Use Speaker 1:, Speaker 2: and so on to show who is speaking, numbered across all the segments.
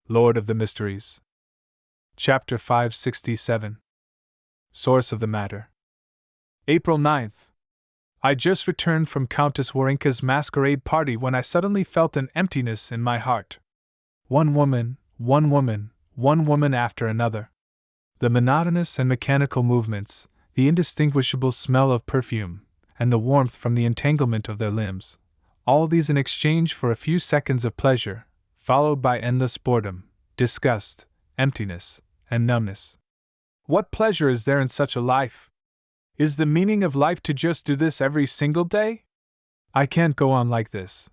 Speaker 1: Lord of the Mysteries. Chapter 567. Source of the Matter. April 9th. I just returned from Countess Warinka's masquerade party when I suddenly felt an emptiness in my heart. One woman after another. The monotonous and mechanical movements, the indistinguishable smell of perfume, and the warmth from the entanglement of their limbs, all these in exchange for a few seconds of pleasure, followed by endless boredom, disgust, emptiness, and numbness. What pleasure is there in such a life? Is the meaning of life to just do this every single day? I can't go on like this.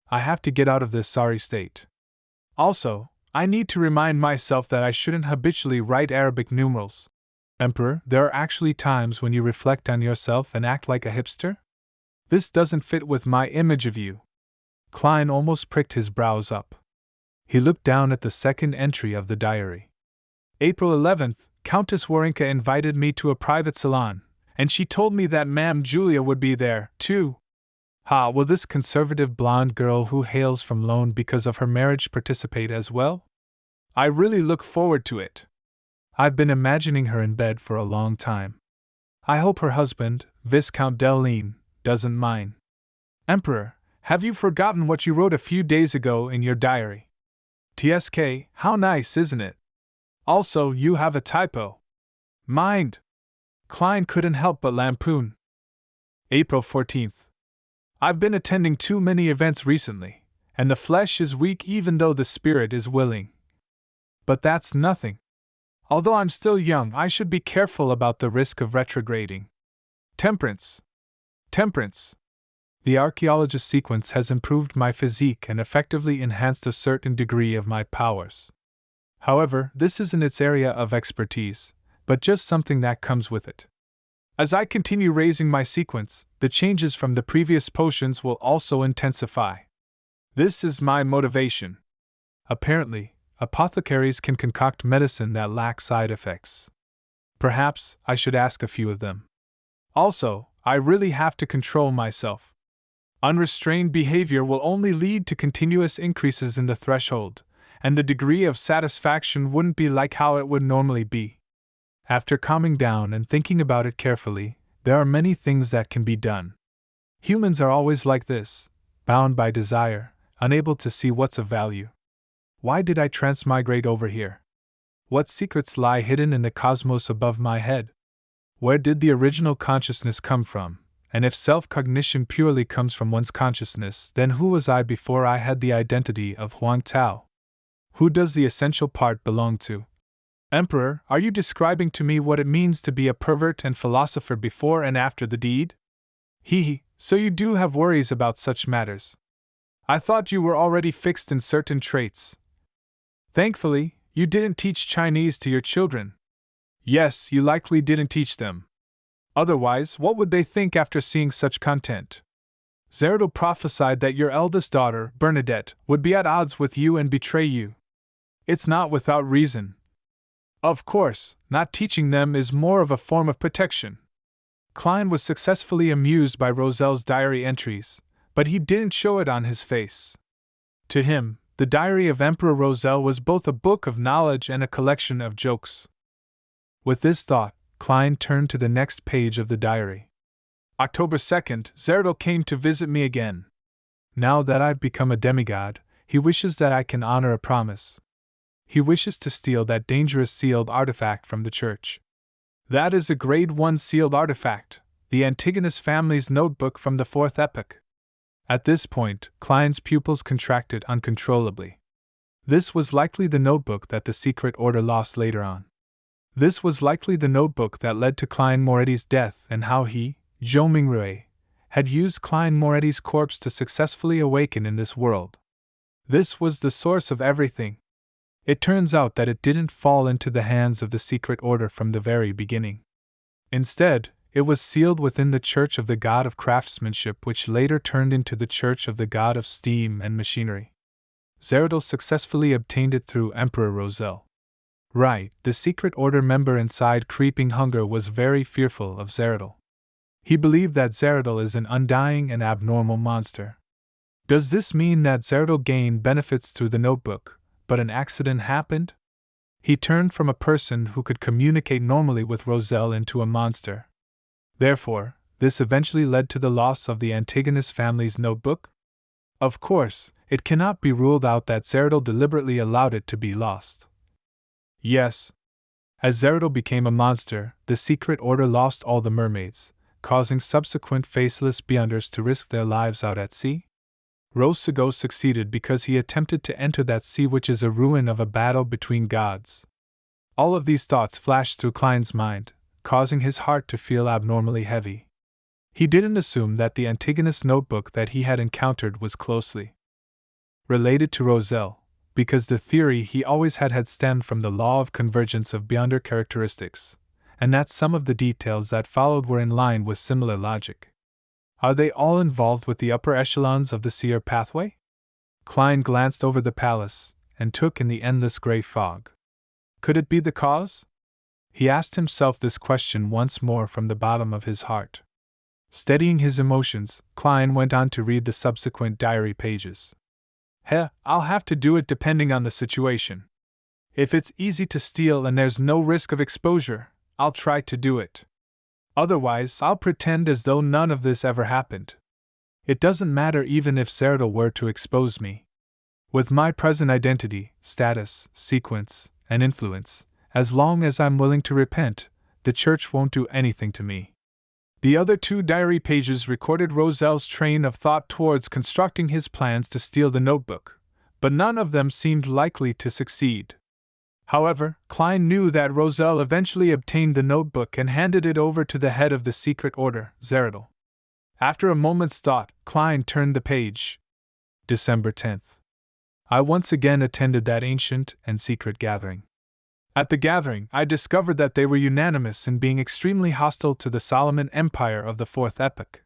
Speaker 1: I have to get out of this sorry state. Also, I need to remind myself that I shouldn't habitually write Arabic numerals. Emperor, there are actually times when you reflect on yourself and act like a hipster? This doesn't fit with my image of you. Klein almost pricked his brows up. He looked down at the second entry of the diary. April 11th, Countess Warinka invited me to a private salon, and she told me that Ma'am Julia would be there, too. Will this conservative blonde girl who hails from Lone because of her marriage participate as well? I really look forward to it. I've been imagining her in bed for a long time. I hope her husband, Viscount Delane, doesn't mind. Emperor, have you forgotten what you wrote a few days ago in your diary? TSK, how nice, isn't it? Also, you have a typo. Mind. Klein couldn't help but lampoon. April 14th. I've been attending too many events recently, and the flesh is weak even though the spirit is willing. But that's nothing. Although I'm still young, I should be careful about the risk of retrograding. Temperance. The archaeologist sequence has improved my physique and effectively enhanced a certain degree of my powers. However, this isn't its area of expertise, but just something that comes with it. As I continue raising my sequence, the changes from the previous potions will also intensify. This is my motivation. Apparently, apothecaries can concoct medicine that lacks side effects. Perhaps I should ask a few of them. Also, I really have to control myself. Unrestrained behavior will only lead to continuous increases in the threshold, and the degree of satisfaction wouldn't be like how it would normally be. After calming down and thinking about it carefully, there are many things that can be done. Humans are always like this, bound by desire, unable to see what's of value. Why did I transmigrate over here? What secrets lie hidden in the cosmos above my head? Where did the original consciousness come from? And if self-cognition purely comes from one's consciousness, then who was I before I had the identity of Huang Tao? Who does the essential part belong to? Emperor, are you describing to me what it means to be a pervert and philosopher before and after the deed? So you do have worries about such matters. I thought you were already fixed in certain traits. Thankfully, you didn't teach Chinese to your children. Yes, you likely didn't teach them. Otherwise, what would they think after seeing such content? Zeridel prophesied that your eldest daughter, Bernadette, would be at odds with you and betray you. It's not without reason. Of course, not teaching them is more of a form of protection. Klein was successfully amused by Roselle's diary entries, but he didn't show it on his face. To him, the diary of Emperor Roselle was both a book of knowledge and a collection of jokes. With this thought, Klein turned to the next page of the diary. October 2nd, Zeridel came to visit me again. Now that I've become a demigod, he wishes that I can honor a promise. He wishes to steal that dangerous sealed artifact from the church. That is a grade 1 sealed artifact, the Antigonus family's notebook from the 4th epoch. At this point, Klein's pupils contracted uncontrollably. This was likely the notebook that the secret order lost later on. This was likely the notebook that led to Klein Moretti's death and how he, Zhou Mingrui, had used Klein Moretti's corpse to successfully awaken in this world. This was the source of everything. It turns out that it didn't fall into the hands of the secret order from the very beginning. Instead, it was sealed within the Church of the God of Craftsmanship, which later turned into the Church of the God of Steam and Machinery. Zeridel successfully obtained it through Emperor Roselle. Right, the secret order member inside Creeping Hunger was very fearful of Zeridel. He believed that Zeridel is an undying and abnormal monster. Does this mean that Zeridel gained benefits through the notebook, but an accident happened? He turned from a person who could communicate normally with Roselle into a monster. Therefore, this eventually led to the loss of the Antigonus family's notebook? Of course, it cannot be ruled out that Zeridel deliberately allowed it to be lost. Yes. As Zeridel became a monster, the secret order lost all the mermaids, causing subsequent faceless Beyonders to risk their lives out at sea? Rosego succeeded because he attempted to enter that sea which is a ruin of a battle between gods. All of these thoughts flashed through Klein's mind, causing his heart to feel abnormally heavy. He didn't assume that the Antigonus notebook that he had encountered was closely related to Roselle, because the theory he always had stemmed from the law of convergence of Beyonder characteristics, and that some of the details that followed were in line with similar logic. Are they all involved with the upper echelons of the seer pathway? Klein glanced over the palace and took in the endless gray fog. Could it be the cause? He asked himself this question once more from the bottom of his heart. Steadying his emotions, Klein went on to read the subsequent diary pages. I'll have to do it depending on the situation. If it's easy to steal and there's no risk of exposure, I'll try to do it. Otherwise, I'll pretend as though none of this ever happened. It doesn't matter even if Zeridel were to expose me. With my present identity, status, sequence, and influence, as long as I'm willing to repent, the church won't do anything to me. The other two diary pages recorded Roselle's train of thought towards constructing his plans to steal the notebook, but none of them seemed likely to succeed. However, Klein knew that Roselle eventually obtained the notebook and handed it over to the head of the secret order, Zeridel. After a moment's thought, Klein turned the page. December 10th. I once again attended that ancient and secret gathering. At the gathering, I discovered that they were unanimous in being extremely hostile to the Solomon Empire of the Fourth Epoch.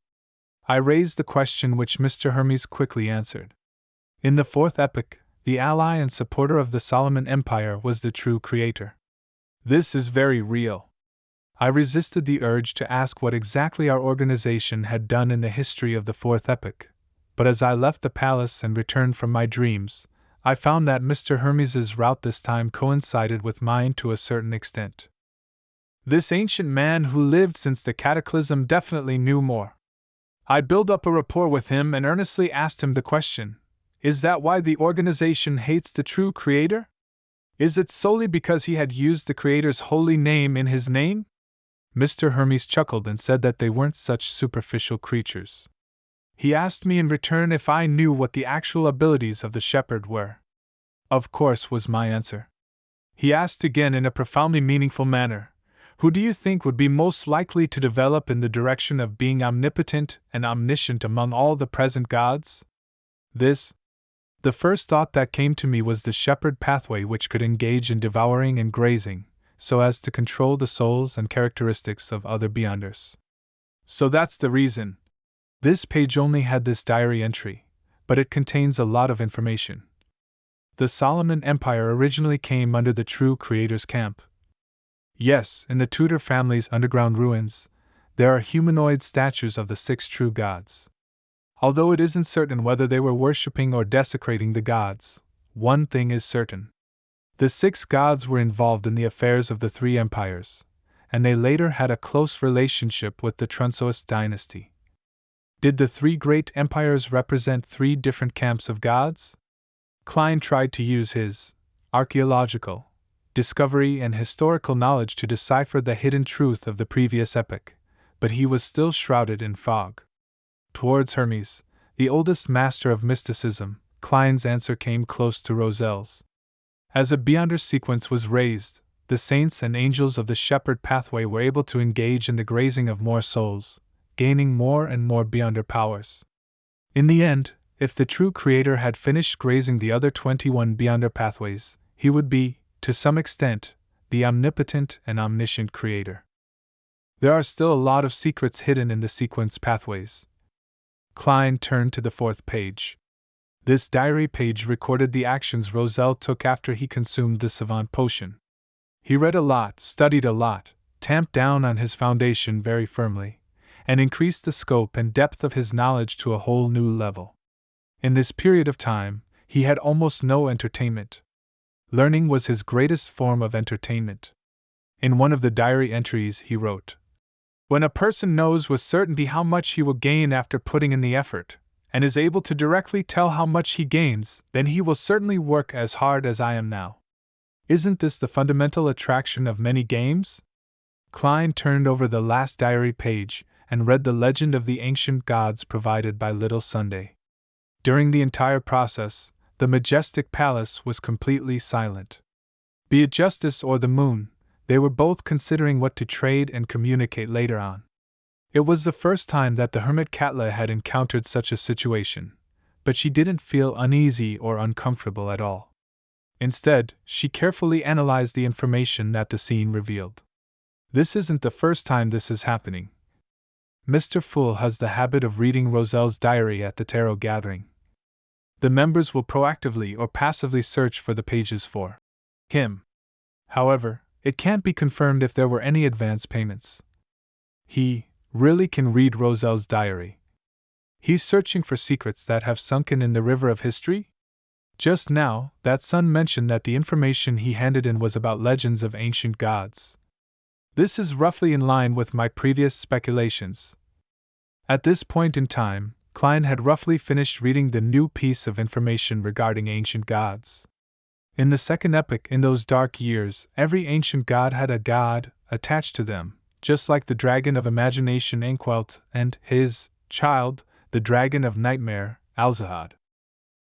Speaker 1: I raised the question which Mr. Hermes quickly answered. In the Fourth Epoch, the ally and supporter of the Solomon Empire was the true creator. This is very real. I resisted the urge to ask what exactly our organization had done in the history of the Fourth Epoch, but as I left the palace and returned from my dreams, I found that Mr. Hermes's route this time coincided with mine to a certain extent. This ancient man who lived since the cataclysm definitely knew more. I built up a rapport with him and earnestly asked him the question, is that why the organization hates the true creator? Is it solely because he had used the creator's holy name in his name? Mr. Hermes chuckled and said that they weren't such superficial creatures. He asked me in return if I knew what the actual abilities of the shepherd were. Of course, was my answer. He asked again in a profoundly meaningful manner, who do you think would be most likely to develop in the direction of being omnipotent and omniscient among all the present gods? The first thought that came to me was the shepherd pathway, which could engage in devouring and grazing, so as to control the souls and characteristics of other Beyonders. So that's the reason. This page only had this diary entry, but it contains a lot of information. The Solomon Empire originally came under the true creator's camp. Yes, in the Tudor family's underground ruins, there are humanoid statues of the 6 true gods. Although it isn't certain whether they were worshipping or desecrating the gods, one thing is certain. The 6 gods were involved in the affairs of the 3 empires, and they later had a close relationship with the Trunsoist dynasty. Did the 3 great empires represent 3 different camps of gods? Klein tried to use his archaeological, discovery, and historical knowledge to decipher the hidden truth of the previous epoch, but he was still shrouded in fog. Towards Hermes, the oldest master of mysticism, Klein's answer came close to Roselle's. As a Beyonder sequence was raised, the saints and angels of the shepherd pathway were able to engage in the grazing of more souls, gaining more and more Beyonder powers. In the end, if the true creator had finished grazing the other 21 Beyonder pathways, he would be, to some extent, the omnipotent and omniscient creator. There are still a lot of secrets hidden in the sequence pathways. Klein turned to the 4th page. This diary page recorded the actions Roselle took after he consumed the savant potion. He read a lot, studied a lot, tamped down on his foundation very firmly, and increased the scope and depth of his knowledge to a whole new level. In this period of time, he had almost no entertainment. Learning was his greatest form of entertainment. In one of the diary entries, he wrote, "When a person knows with certainty how much he will gain after putting in the effort, and is able to directly tell how much he gains, then he will certainly work as hard as I am now." Isn't this the fundamental attraction of many games? Klein turned over the last diary page and read the legend of the ancient gods provided by Little Sunday. During the entire process, the majestic palace was completely silent. Be it justice or the moon, they were both considering what to trade and communicate later on. It was the first time that the hermit Katla had encountered such a situation, but she didn't feel uneasy or uncomfortable at all. Instead, she carefully analyzed the information that the scene revealed. This isn't the first time this is happening. Mr. Fool has the habit of reading Roselle's diary at the tarot gathering. The members will proactively or passively search for the pages for him. However, it can't be confirmed if there were any advance payments. He really can read Roselle's diary. He's searching for secrets that have sunken in the river of history? Just now, that son mentioned that the information he handed in was about legends of ancient gods. This is roughly in line with my previous speculations. At this point in time, Klein had roughly finished reading the new piece of information regarding ancient gods. In the second epoch, in those dark years, every ancient god had a god attached to them, just like the dragon of imagination Enquelt and his child, the dragon of nightmare, Alzahad.